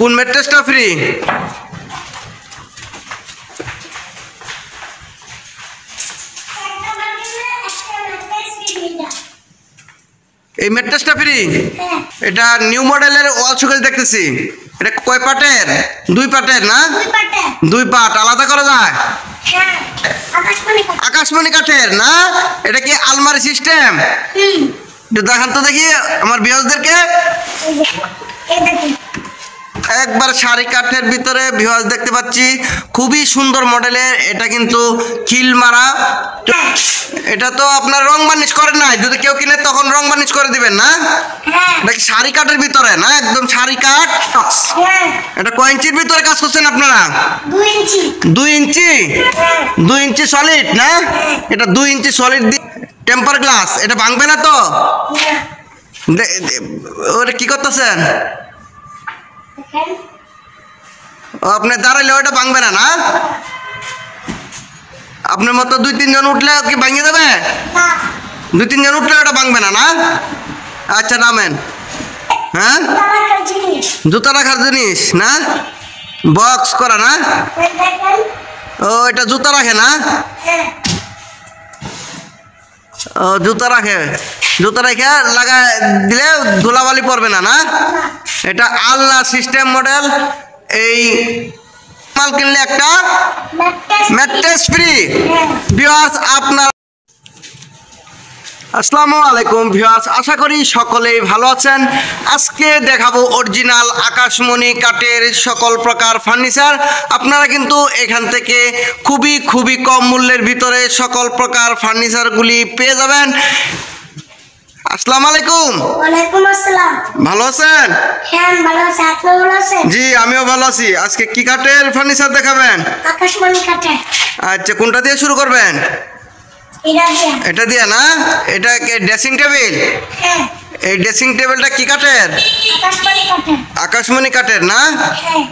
কোন ম্যাট্রেসটা ফ্রি? এই ম্যাট্রেসটা ফ্রি? এটা নিউ মডেলের ওয়াল শোকেস দেখতেছি। এটা কয় পার্টের? 2 পার্টের না? 2 পার্ট আলাদা করা যায়? আকাশমণি কাঠের না? এটা কি আলমারি সিস্টেম? দেখান তো দেখি আমার ভিউয়ার্সদেরকে। একবার শাড়ি কাঠের ভিতরে ভিউয়ার্স দেখতে পাচ্ছি, খুবই সুন্দর মডেলের। এটা কিন্তু খিল মারা। এটা তো আপনার রং বার্নিশ করেন নাই, যদি কেউ কিনে তখন রং বার্নিশ করে দিবেন না? এটা কি শাড়ি কাঠের ভিতরে না? একদম শাড়ি কাঠ। এটা কয় ইঞ্চির ভিতরে কাজ করছেন আপনারা? 2 ইঞ্চি। 2 ইঞ্চি? 2 ইঞ্চি সলিড না? এটা 2 ইঞ্চি সলিড টেম্পার গ্লাস। এটা ভাঙবে না তো? ওটা কি করতেছেন? আপনি দাঁড়াইলে ওটা ভাঙবে না না? আপনার মতো 2-3 জন উঠলে কি ভাঙিয়ে দেবে? 2-3 জন উঠলে ওটা ভাঙবে না না? আচ্ছা নামেন। হ্যাঁ, জুতা রাখার জিনিস না? বক্স করা না? ও এটা জুতা রাখে না? ও জুতা রাখে। জুতা রেখে লাগা দিলে ধুলাবালি পড়বে না না? এটা আলনা সিস্টেম মডেল। এই মাল কিনলে একটা ম্যাট্রেস ফ্রি। ভিউয়ার্স আপনার আসসালামু আলাইকুম ভিউয়ার্স, আশা করি সকলেই ভালো আছেন। আজকে দেখাবো অরিজিনাল আকাশমণি কাঠের সকল প্রকার ফার্নিচার। আপনারা কিন্তু এখান থেকে খুবই কম মূল্যের ভিতরে সকল প্রকার ফার্নিচারগুলি পেয়ে যাবেন। আসসালামু আলাইকুম। ওয়ালাইকুম আসসালাম। ভালো আছেন? হ্যাঁ ভালো আছি, আপনি ভালো আছেন? জি আমিও ভালো আছি। আজকে কি কাঠের ফার্নিচার দেখাবেন? আকাশমণি কাঠের। আচ্ছা কোনটা দিয়ে শুরু করবেন? এটা দিয়ে না? এটা ড্রেসিং টেবিল? হ্যাঁ। এই ড্রেসিং টেবিলটা কি কাঠের? আকাশমণি কাঠের। আকাশমণি কাঠের না? হ্যাঁ।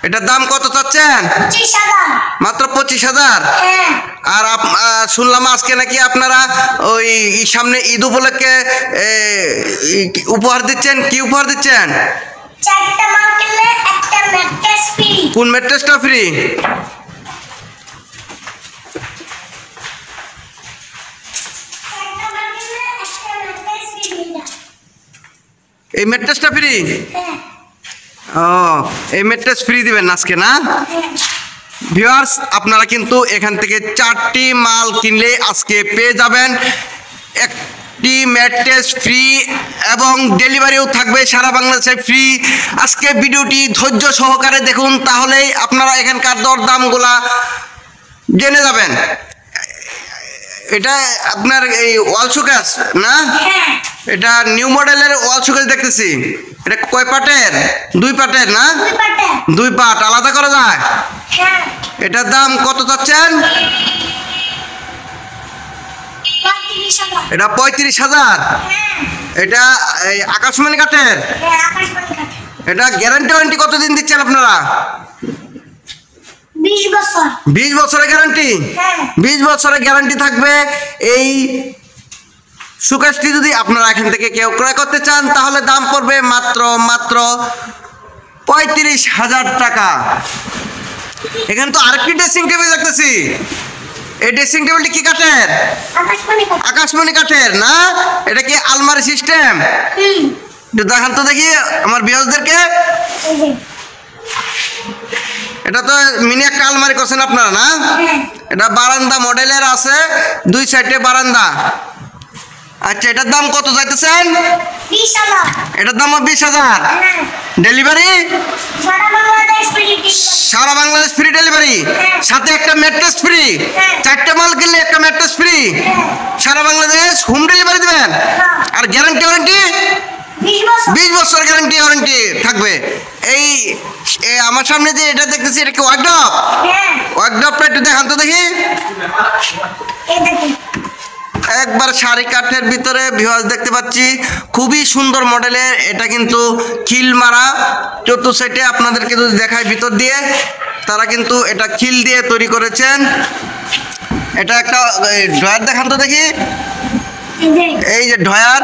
এটার দাম কত চাচ্ছেন? 25,000। মাত্র 25,000? হ্যাঁ। আর শুনলাম আজকে নাকি আপনারা ওই সামনে ঈদ উপলক্ষে উপহার দিচ্ছেন। কি উপহার দিচ্ছেন? 4টা মাল কিনলে একটা ম্যাট্রেস ফ্রি। কোন ম্যাট্রেসটা ফ্রি? এই ম্যাট্রেসটা ফ্রি? ও এই ম্যাট্রেস ফ্রি দিবেন আজকে না? ভিউয়ার্স আপনারা কিন্তু এখান থেকে 4টি মাল কিনলে আজকে পেয়ে যাবেন একটি ম্যাট্রেস ফ্রি এবং ডেলিভারিও থাকবে সারা বাংলাদেশে ফ্রি। আজকে ভিডিওটি ধৈর্য সহকারে দেখুন, তাহলেই আপনারা এখানকার দরদামগুলা জেনে যাবেন। এটা আপনার এই ওয়াল শোকেস না? এটা নিউ মডেলের ওয়াল শোকেস দেখতেছি। এটা কয় পার্টের? 2 পার্টের না? 2 পার্ট আলাদা করা যায়? এটার দাম কত চাচ্ছেন? এটা 35,000। এটা এই আকাশমণি কাঠের? এটা গ্যারান্টি ওয়ারেন্টি কতদিন দিচ্ছেন আপনারা? 20 বছর। 20 বছরের গ্যারান্টি? 20 বছরের গ্যারান্টি থাকবে। এই শোকেসটি যদি আপনারা এখান থেকে কেউ ক্রয় করতে চান তাহলে দাম পড়বে মাত্র 35,000 টাকা। এখানে তো আরেকটি ড্রেসিং টেবিল দেখতেছি। এই ড্রেসিং টেবিলটি কি কাঠের? আকাশমণি কাঠের না? এটা কি আলমারি সিস্টেম? দেখান তো দেখি আমার ভিউয়ার্সদেরকে। এটা তো মিনি একটা আলমারি করছেন আপনারা না? এটা বারান্দা মডেলের আছে, 2 সাইডে বারান্দা। আচ্ছা এটার দাম কত চাইতেছেন? 20,000। এটার দাম 20,000। ডেলিভারি সারা বাংলাদেশ ফ্রি ডেলিভারি, সাথে একটা ম্যাট্রেস ফ্রি। 4টা মাল কিনলে একটা ম্যাট্রেস ফ্রি। সারা বাংলাদেশ হোম ডেলিভারি দিবেন। আর গ্যারান্টি ওয়ারেন্টি 20 বছর গ্যারান্টি ওয়ারেন্টি থাকবে। এই আমার সামনে যে এটা দেখতেছি এটা কি ওয়ার্কড্রপ? ওয়ার্কড্রপটা একটু দেখান তো দেখি। একবার শাড়ি কাঠের ভিতরে ভিউয়ার্স দেখতে পাচ্ছি, খুবই সুন্দর মডেলের। এটা কিন্তু খিল মারা। চতুর্থ সাইডে আপনাদেরকে যদি দেখায় ভিতর দিয়ে, তারা কিন্তু এটা খিল দিয়ে তৈরি করেছেন। এটা একটা ড্রয়ার দেখান তো দেখি। এই যে ড্রয়ার,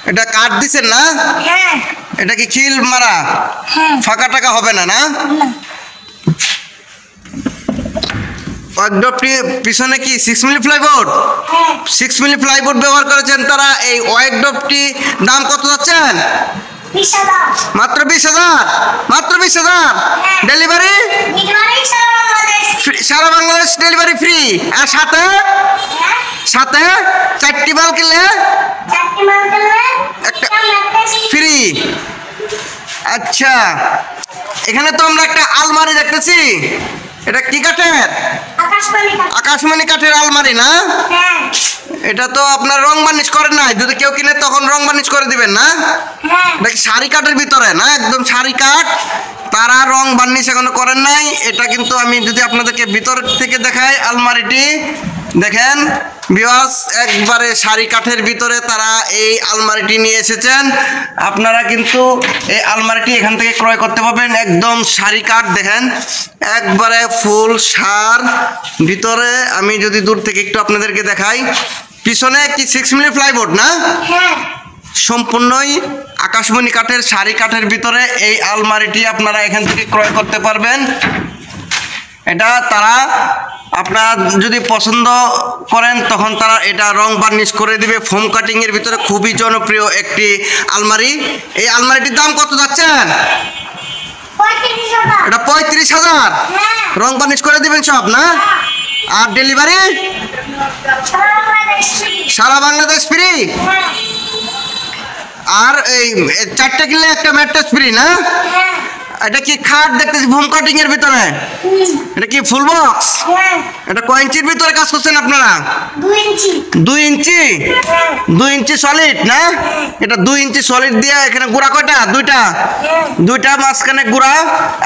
এটা কাঠ দিচ্ছেন না? এটা কি খিল মারা? হ্যাঁ। ফাঁকা টাকা হবে না, না? ওয়ার্কডপটি পিছনে কি 6 মিলি প্লাইবোর্ড? হ্যাঁ। 6 মিলি প্লাইবোর্ড ব্যবহার করেছেন তারা। এই ওয়ার্কডপটি দাম কত যাচ্ছেন? 20,000 মাত্র 20,000। মাত্র 20,000। ডেলিভারি ডেলিভারি সারা বাংলাদেশ। সারা বাংলাদেশ ডেলিভারি ফ্রি। আর সাথে হ্যাঁ। সাথে 4টি মাল কিনলে 4টি মাল কিনলে একটা একটা ম্যাট্রেস ফ্রি। আচ্ছা, এখানে তো আমরা একটা আলমারি দেখতেছি। এটা কি কাঠের? আকাশবাণী কাঠ। আকাশমণি কাঠের আলমারি, না? হ্যাঁ। এটা তো আপনার রং বার্নিশ করেন নাই? যদি কেউ কিনে তখন রং বার্নিশ করে দিবেন, না? হ্যাঁ। এটা কি শাড়ি কাঠের ভিতরে, না? একদম শাড়ি কাঠ, তারা রং বার্নিশ এখনো করেন নাই। এটা কিন্তু আমি যদি আপনাদেরকে ভিতর থেকে দেখাই আলমারিটি, দেখেন ভিউয়ার্স, একবারে শাড়ি কাঠের ভিতরে তারা এই আলমারিটি নিয়ে এসেছেন। আপনারা কিন্তু এই আলমারিটি এখান থেকে ক্রয় করতে পারবেন। একদম শাড়ি কাঠ, দেখেন একবারে ফুল সার ভিতরে। আমি যদি দূর থেকে একটু আপনাদেরকে দেখাই, পিছনে কি 6 মিলি প্লাইবোর্ড, না? হ্যাঁ। সম্পূর্ণই আকাশমণি কাঠের শাড়ি কাঠের ভিতরে এই আলমারিটি আপনারা এখান থেকে ক্রয় করতে পারবেন। এটা তারা আপনারা যদি পছন্দ করেন তখন তারা এটা রং বার্নিশ করে দিবে। ফোম কাটিং এর ভিতরে খুবই জনপ্রিয় একটি আলমারি। এই আলমারিটির দাম কত যাচ্ছেন? 35,000। এটা 35,000। হ্যাঁ। রং বার্নিশ করে দিবেন সব, না? আর ডেলিভারি সারা বাংলাদেশ ফ্রি। সারা বাংলাদেশ ফ্রি। হ্যাঁ। আর এই 4টা কিনলে একটা ম্যাট্রেস ফ্রি, না? হ্যাঁ। এটা কি খাট দেখতেছি ফোম কাটিং এর ভিতরে? এটা কি ফুল বক্স? হ্যাঁ। এটা কয় ইঞ্চির ভিতরে কাজ করছেন আপনারা? 2 ইঞ্চি। 2 ইঞ্চি। হ্যাঁ। 2 ইঞ্চি সলিড, না? এটা 2 ইঞ্চি সলিড দিয়ে এখানে গুড়া কয়টা? দুইটা। হ্যাঁ। দুইটা মাঝখানে গুড়া।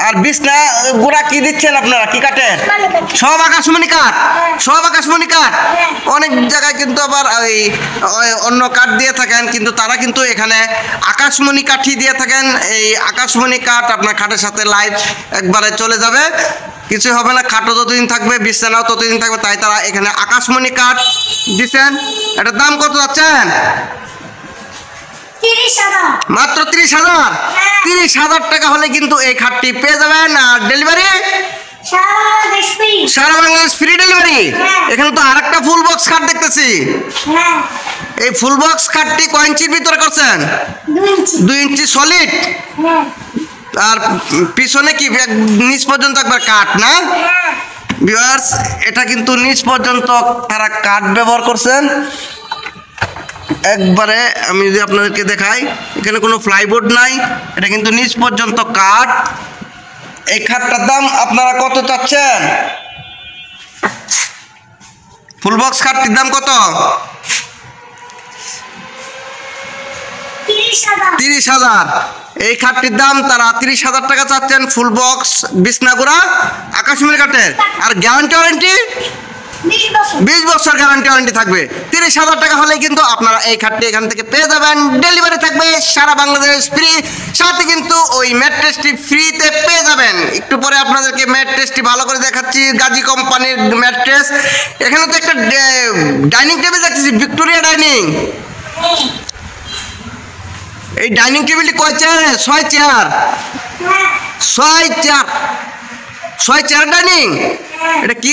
আর বিছনা গুড়া কি দিচ্ছেন আপনারা? কি কাঠের? আকাশবাণী কাঠ। সব আকাশমণি কাঠ। সব আকাশমণি কাঠ। হ্যাঁ। অনেক জায়গায় কিন্তু আবার ওই অন্য কাঠ দিয়ে থাকেন, কিন্তু তারা কিন্তু এখানে আকাশমণি কাঠই দিয়ে থাকেন। এই আকাশমণি কাঠ আপনার খাটের সাথে লাইট একবারে চলে যাবে, কিছু হবে না। খাটও যতদিন থাকবে, বিছানাও ততদিন থাকবে, তাই তারা এখানে আকাশমণি কাঠ দিচ্ছেন। এটার দাম কত যাচ্ছেন? 30,000। মাত্র 30,000। 30,000 টাকা হলে কিন্তু এই খাটটি পেয়ে যাবেন। আর ডেলিভারি সারা বাংলাদেশ ফ্রি। সারা বাংলাদেশ ফ্রি ডেলিভারি। হ্যাঁ। এখানে তো আরেকটা ফুল বক্স খাট দেখতেছি। হ্যাঁ। এই ফুল বক্স খাটটি কয় ইঞ্চির ভিতরে করছেন? 2 ইঞ্চি। 2 ইঞ্চি সলিড। হ্যাঁ। আর পিছনে কি নিচ পর্যন্ত একবার কাঠ, না? হ্যাঁ। ভিউয়ার্স, এটা কিন্তু নিচ পর্যন্ত তারা কাঠ ব্যবহার করছেন। একবারে আমি যদি আপনাদেরকে দেখাই, এখানে কোনো প্লাইবোর্ড নাই, এটা কিন্তু নিচ পর্যন্ত কাঠ। এই খাটটার দাম আপনারা কত চাচ্ছেন? ফুল বক্স খাটটির দাম কত? 30,000। 30,000। এই খাটটির দাম তারা 30,000 টাকা চাচ্ছেন। ফুল বক্স বিছনাগুড়া আকাশমণি কাঠের। আর গ্যারান্টি ওয়ারেন্টি 20 বছর। 20 বছর গ্যারান্টি ওয়ারেন্টি থাকবে। 30,000 টাকা হলেই কিন্তু আপনারা এই খাটটি এখান থেকে পেয়ে যাবেন। ডেলিভারি থাকবে সারা বাংলাদেশ ফ্রি। সাথে কিন্তু ওই ম্যাট্রেসটি ফ্রিতে পেয়ে যাবেন। একটু পরে আপনাদেরকে ম্যাট্রেসটি ভালো করে দেখাচ্ছি। গাজী কোম্পানির ম্যাট্রেস। এখানে তো একটা ডাইনিং টেবিল দেখতেছি, ভিক্টোরিয়া ডাইনিং। এই ডাইনিং টেবিলটি কয় চেয়ারে? 6 চেয়ার। হ্যাঁ। 6 চেয়ার। 6 chair dining. এটা কি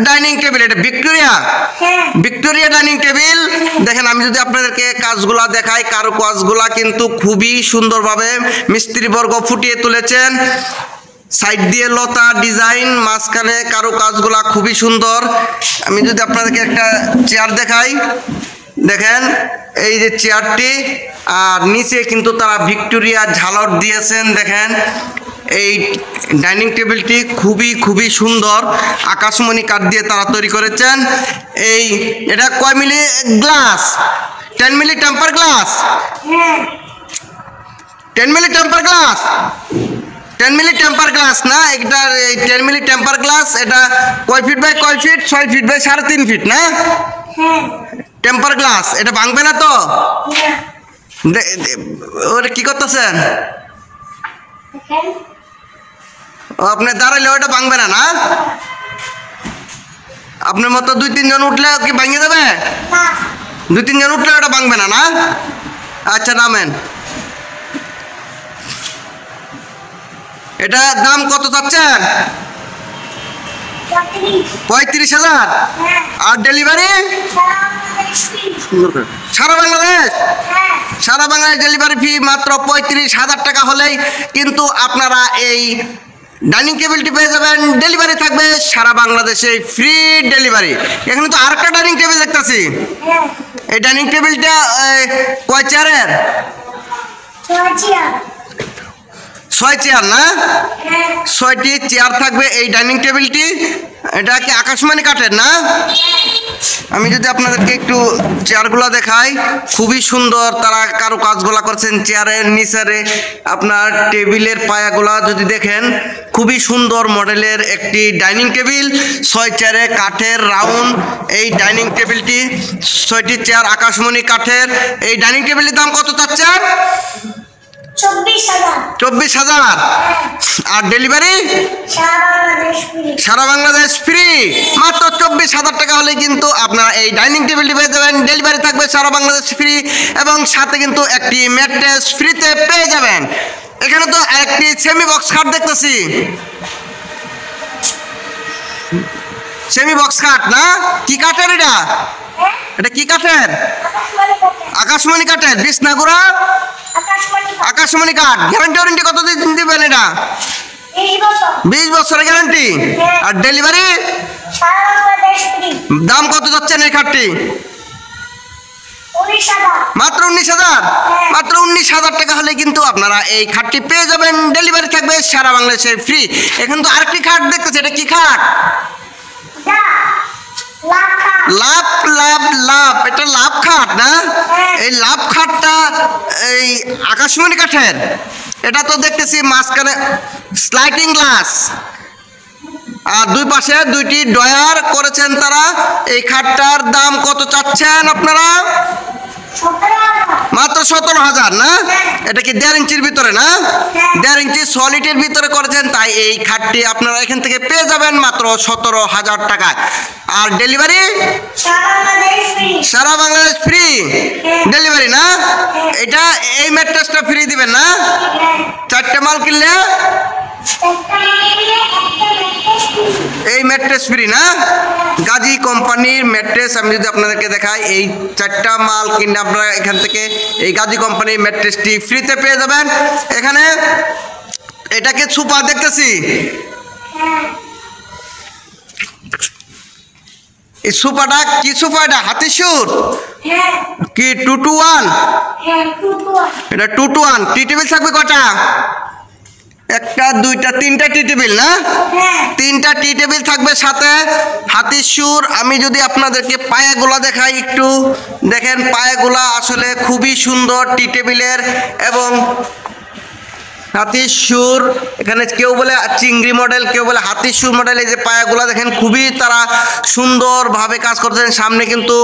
ডাইনিং টেবিল? এটা ভিক্টোরিয়া। হ্যাঁ। Victoria dining table. দেখেন আমি যদি আপনাদেরকে কাজগুলা দেখাই, কারো কাজগুলা কিন্তু খুবই সুন্দরভাবে মিস্ত্রিবর্গ ফুটিয়ে তুলেছেন। সাইড দিয়ে লতা ডিজাইন, মাঝখানে কারো কাজগুলা খুবই সুন্দর। আমি যদি আপনাদেরকে একটা চেয়ার দেখাই, দেখেন এই যে চেয়ারটি, আর নিচে কিন্তু তারা ভিক্টোরিয়া ঝালর দিয়েছেন। দেখেন এই ডাইনিং টেবিলটি খুবই সুন্দর, আকাশমণি কাঠ দিয়ে তারা তৈরি করেছেন। এটা কয় milli glass? 10 milli temper glass. হ্যাঁ। 10 milli temper glass. 10 milli temper glass, না? এটা 10 মিলি টেম্পার গ্লাস। এটা কয় ফিট বাই কয় ফিট? 6 ফিট বাই 3.5 ফিট, না? হ্যাঁ। Temper glass. এটা ভাঙবে না তো? না। ওটা কি করতেছেন? দেখেন। আপনি দাঁড়াইলে ওটা ভাঙবে না, না? আপনার মতো 2-3 জন উঠলে কি ভাঙে যাবে? না। 2-3 জন উঠলে ওটা ভাঙবে না, না? আচ্ছা নামেন। এটা দাম কত চাচ্ছেন? 35,000। আর ডেলিভারি সারা বাংলাদেশ, সারা বাংলাদেশ ডেলিভারি ফি মাত্র 35,000 টাকা হলেই কিন্তু আপনারা এই ডাইনিং টেবিলটি পেয়ে যাবেন। ডেলিভারি থাকবে সারা বাংলাদেশে, ফ্রি ডেলিভারি। এখানে তো আরেকটা ডাইনিং টেবিল দেখতেছি। এই ডাইনিং টেবিলটা কয় চেয়ারের? 6 চেয়ার না? 6টি চেয়ার থাকবে এই ডাইনিং টেবিলটি। এটা কি আকাশমণি কাঠের না? আমি যদি আপনাদেরকে একটু চেয়ারগুলো দেখাই, খুবই সুন্দর তারা কারুকাজগুলো করছেন চেয়ারের নিচে। আপনার টেবিলের পায়াগুলা যদি দেখেন, খুবই সুন্দর মডেলের একটি ডাইনিং টেবিল। 6 চেয়ারে কাঠের রাউন্ড এই ডাইনিং টেবিলটি, 6টি চেয়ার আকাশমণি কাঠের। এই ডাইনিং টেবিলের দাম কত চাচ্ছেন? 24,000। আর ডেলিভারি সারা বাংলাদেশ ফ্রি, মাত্র 24,000 টাকা হলে কিন্তু আপনারা এই ডাইনিং টেবিলটি পেয়ে যাবেন। ডেলিভারি থাকবে সারা বাংলাদেশ ফ্রি এবং সাথে কিন্তু একটি ম্যাট্রেস ফ্রিতে পেয়ে যাবেন। এখানে তো একটি সেমি বক্স খাট দেখতেছি। সেমি বক্স খাট না? কি কাঠের এটা? এটা কি কাঠের? আকাশমণি কাঠের। বিছনাগুড়া আকাশমণি কাঠ। গ্যারান্টি ওয়ারেন্টি কত দিন দিবেন এটা? 20 বছরের গ্যারান্টি। আর ডেলিভারি দাম কত যাচ্ছেন এই খাটটি? মাত্র 19,000। মাত্র 19,000 টাকা হলে কিন্তু আপনারা এই খাটটি পেয়ে যাবেন। ডেলিভারি থাকবে সারা বাংলাদেশে ফ্রি। এখন তো আরেকটি খাট দেখতেছি, এটা কি খাট? লাভ লাভ লাভ, এটা লাভ খাট না? এই লাভ খাটটা এই আকাশমণি কাঠের। এটা তো দেখতেছি মাঝখানে স্লাইডিং গ্লাস আর দুই পাশে 2টি ডয়ার করেছেন তারা। এই খাটটার দাম কত চাচ্ছেন আপনারা? মাত্র 17,000 না? এটা কি 1.5 ইঞ্চির ভিতরে না? 1.5 ইঞ্চি সলিডের ভিতরে করেছেন, তাই এই খাটটি আপনারা এখান থেকে পেয়ে যাবেন মাত্র 17,000 টাকায়। আর ডেলিভারি সারা বাংলাদেশ ফ্রি ডেলিভারি না? এটা এই ম্যাট্রেসটা ফ্রি দিবেন না? 4টে মাল কিনলে এই ম্যাট্রেস ফ্রি না? গাজী কোম্পানির ম্যাট্রেস আমি যদি আপনাদেরকে দেখাই, এই 4টা মাল কিনে আপনারা এখান থেকে এই গাজী কোম্পানির ম্যাট্রেসটি ফ্রিতে পেয়ে যাবেন। এখানে এটাকে সুপার দেখতেছি। এই সোফাটা কি সোফা? এটা হাতি সুর কি 2 to 1? এটা 2 to 1। টি টেবিল থাকবে কটা? 1টা 2টা 3টা টি টেবিল না? 3টা টি টেবিল থাকবে সাথে হাতির সুর। আমি যদি আপনাদেরকে পায়াগুলা দেখাই, একটু দেখেন পায়াগুলা আসলে খুবই সুন্দর টি টেবিলের এবং হাতির সুর। এখানে কেউ বলে চিংড়ি মডেল, কেউ বলে হাতির সুর মডেল। এই যে পায়াগুলা দেখেন, খুবই তারা সুন্দরভাবে কাজ করেছেন। সামনে কিন্তু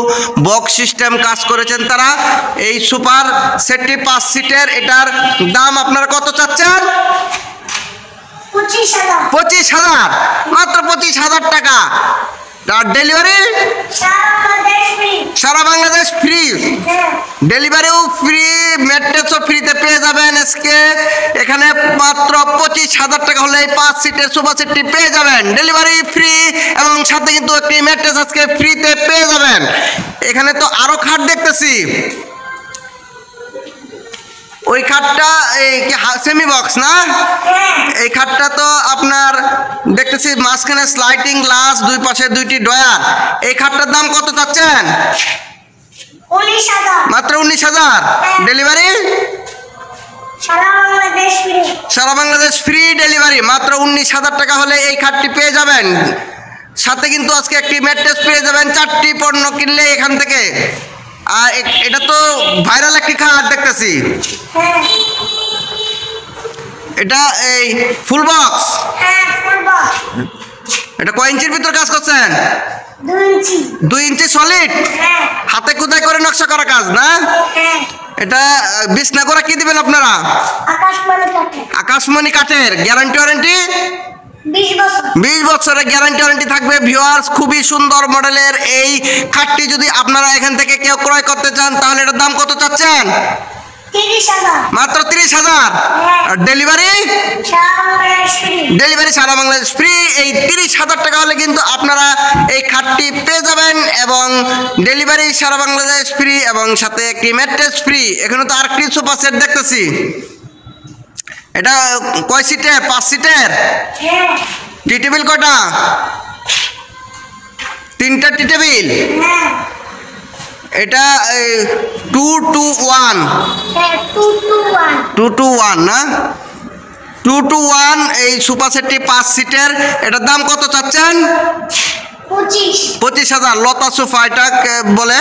বক্স সিস্টেম কাজ করেছেন তারা। এই সুপার সেটটি 5 সিটের। এটার দাম আপনারা কত চাচ্ছেন? 25,000। মাত্র 25,000 টাকা। আর ডেলিভারি সারা বাংলাদেশ ফ্রি। ডেলিভারিও ফ্রি, ম্যাট্রেসও ফ্রিতে পেয়ে যাবেন আজকে এখানে। মাত্র 25,000 টাকা হলে এই 5 সিটের সোফা সেটটি পেয়ে যাবেন। ডেলিভারি ফ্রি এবং সাথে কিন্তু একটি ম্যাট্রেস আজকে ফ্রিতে পেয়ে যাবেন। এখানে তো আরো খাট দেখতেছি। ওই খাটটা এই কি সেমি বক্স না? এই খাটটা তো আপনার দেখতেছি মাঝখানে স্লাইডিং গ্লাস, দুই পাশে 2টি ডয়ার। এই খাটটার দাম কত চাচ্ছেন? 19,000। মাত্র 19,000। ডেলিভারি সারা বাংলাদেশ ফ্রি ডেলিভারি। মাত্র 19,000 টাকা হলে এই খাটটি পেয়ে যাবেন। সাথে কিন্তু আজকে একটি ম্যাট্রেস পেয়ে যাবেন 4টি পণ্য কিনলে এখান থেকে। আর এটা তো ভাইরাল একটি খাট দেখতেছি। এটা এই ফুল বক্স। এটা কয় ইঞ্চির ভিতর কাজ করছেন? 2 ইঞ্চি সলিড, হাতে খোদাই করে নকশা করা কাজ না? এটা বিছনা করা কি দিবেন আপনারা? আকাশমণি কাঠের। গ্যারান্টি ওয়ারেন্টি 20 বছরের গ্যারান্টি ওয়ারেন্টি থাকবে ভিউয়ার্স। খুবই সুন্দর মডেলের এই খাটটি যদি আপনারা এখান থেকে কেউ ক্রয় করতে চান, তাহলে এটার দাম কত চাচ্ছেন? 30,000 মাত্র 30,000। আর ডেলিভারি সারা বাংলাদেশ ফ্রি। এই 30,000 টাকা হলে কিন্তু আপনারা এই খাটটি পেয়ে যাবেন এবং ডেলিভারি সারা বাংলাদেশ ফ্রি এবং সাথে একটি ম্যাট্রেস ফ্রি। এখানে তো আরেকটি সোফা সেট দেখতেছি, এটা কয় সিটের? 5 সিটের। টি টেবিল কয়টা? 3টা টি টেবিল। এটা 2-to-1 2-to-1 না? 2-to-1 এই সোফা সেটটি 5 সিটের। এটার দাম কত চাচ্ছেন? 25,000। লতা সোফা এটা বলে।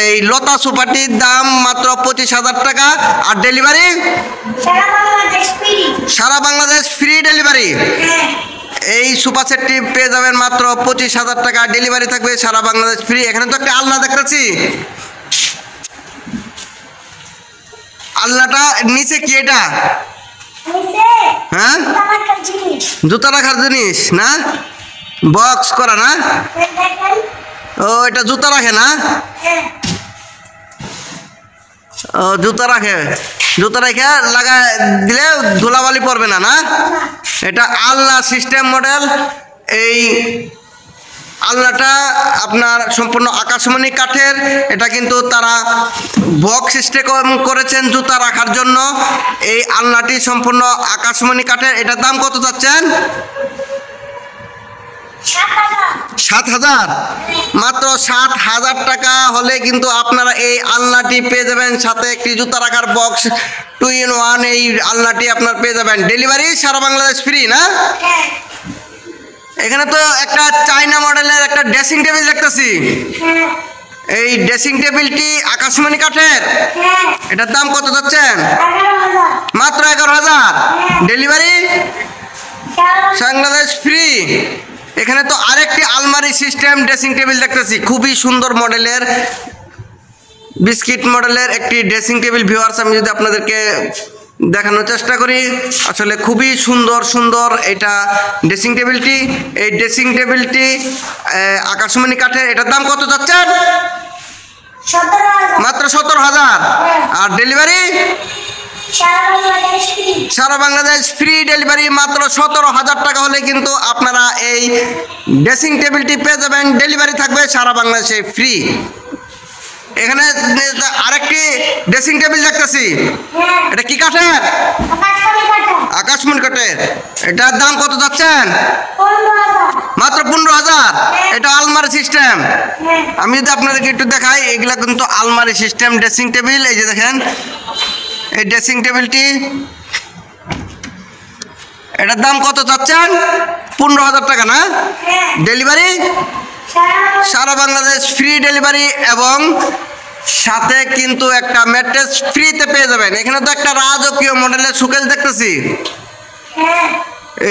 এই লতা সোফাটির দাম মাত্র 25,000 টাকা। আর ডেলিভারি সারা বাংলাদেশ ফ্রি ডেলিভারি। এই সোফা সেটটি পেয়ে যাবেন মাত্র 25,000 টাকা। ডেলিভারি থাকবে সারা বাংলাদেশ ফ্রি। এখানে তো একটা আলনা দেখতেছি, আলনাটা নিচে কি এটা? হ্যাঁ, জুতা রাখার জিনিস না? বক্স করা না? ও এটা জুতা রাখে না? ও জুতা রাখে, জুতা রেখে লাগা দিলে ধুলাবালি পড়বে না? না, এটা আলনা সিস্টেম মডেল। এই আলনাটা আপনার সম্পূর্ণ আকাশমণি কাঠের। এটা কিন্তু তারা বক্স সিস্টেম করেছেন জুতা রাখার জন্য। এই আলনাটি সম্পূর্ণ আকাশমণি কাঠের। এটার দাম কত যাচ্ছেন? 7,000। মাত্র 7,000 টাকা হলে কিন্তু আপনারা এই আলনাটি পেয়ে যাবেন, সাথে একটি জুতা রাখার বক্স 2-in-1। এই আলনাটি আপনার পেয়ে যাবেন। ডেলিভারি সারা বাংলাদেশ ফ্রি না? এখানে তো একটা চায়না মডেলের একটা ড্রেসিং টেবিল দেখতেছি। এই ড্রেসিং টেবিলটি আকাশমণি কাঠের। এটার দাম কত যাচ্ছেন? মাত্র 11,000। Delivery Bangladesh free. এখানে তো আরেকটি আলমারি সিস্টেম ড্রেসিং টেবিল দেখতেছি, খুবই সুন্দর মডেলের, বিস্কিট মডেলের একটি ড্রেসিং টেবিল। ভিউয়ার্স, আমি যদি আপনাদেরকে দেখানোর চেষ্টা করি, আসলে খুবই সুন্দর সুন্দর এটা ড্রেসিং টেবিলটি। এই ড্রেসিং টেবিলটি আকাশমণি কাঠের। এটার দাম কত যাচ্ছেন? মাত্র 17,000। আর ডেলিভারি সারা বাংলাদেশ ফ্রি ডেলিভারি। মাত্র 17,000 টাকা হলে কিন্তু আপনারা এই ড্রেসিং টেবিলটি পেয়ে যাবেন। ডেলিভারি থাকবে সারা বাংলাদেশে ফ্রি। এখানে আরেকটি ড্রেসিং টেবিল দেখতেছি, এটা কি কাঠের? আকাশমণি কাঠের। এটার দাম কত যাচ্ছেন? মাত্র 15,000। এটা আলমারি সিস্টেম। আমি যদি আপনাদেরকে একটু দেখাই, এগুলা কিন্তু আলমারি সিস্টেম ড্রেসিং টেবিল। এই যে দেখেন এই ড্রেসিং টেবিলটি, এটার দাম কত চাচ্ছেন? 15,000 টাকা না? ডেলিভারি সারা বাংলাদেশ ফ্রি ডেলিভারি এবং সাথে কিন্তু একটা ম্যাট্রেস ফ্রিতে পেয়ে যাবেন। এখানে তো একটা রাজকীয় মডেলের শোকেস দেখতেছি।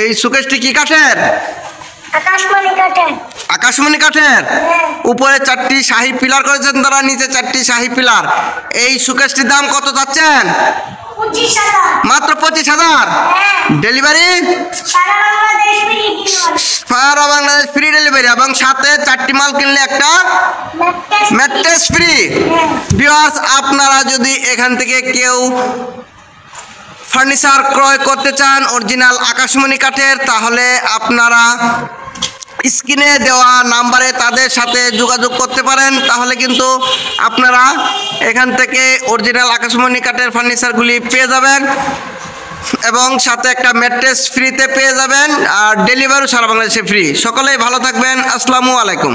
এই শোকেসটি কি কাঠের? আকাশমণি কাঠের। উপরে 4টি শাহী পিলার করেছেন তারা, নিচে 4টি শাহী পিলার। এই শোকেসটির দাম কত যাচ্ছেন? মাত্র 25,000। ডেলিভারি সারা বাংলাদেশ ফ্রি ডেলিভারি এবং সাথে 4টি মাল কিনলে একটা ম্যাট্রেস ফ্রি। ভিউয়ার্স, আপনারা যদি এখান থেকে কেউ ফার্নিচার ক্রয় করতে চান অরিজিনাল আকাশমণি কাঠের, তাহলে আপনারা স্ক্রিনে দেওয়া নাম্বারে তাদের সাথে যোগাযোগ করতে পারেন। তাহলে কিন্তু আপনারা এখান থেকে অরিজিনাল আকাশমণি কাঠের ফার্নিচারগুলি পেয়ে যাবেন এবং সাথে একটা ম্যাট্রেস ফ্রিতে পেয়ে যাবেন। আর ডেলিভারি সারা বাংলাদেশে ফ্রি। সকলেই ভালো থাকবেন। আসসালামু আলাইকুম।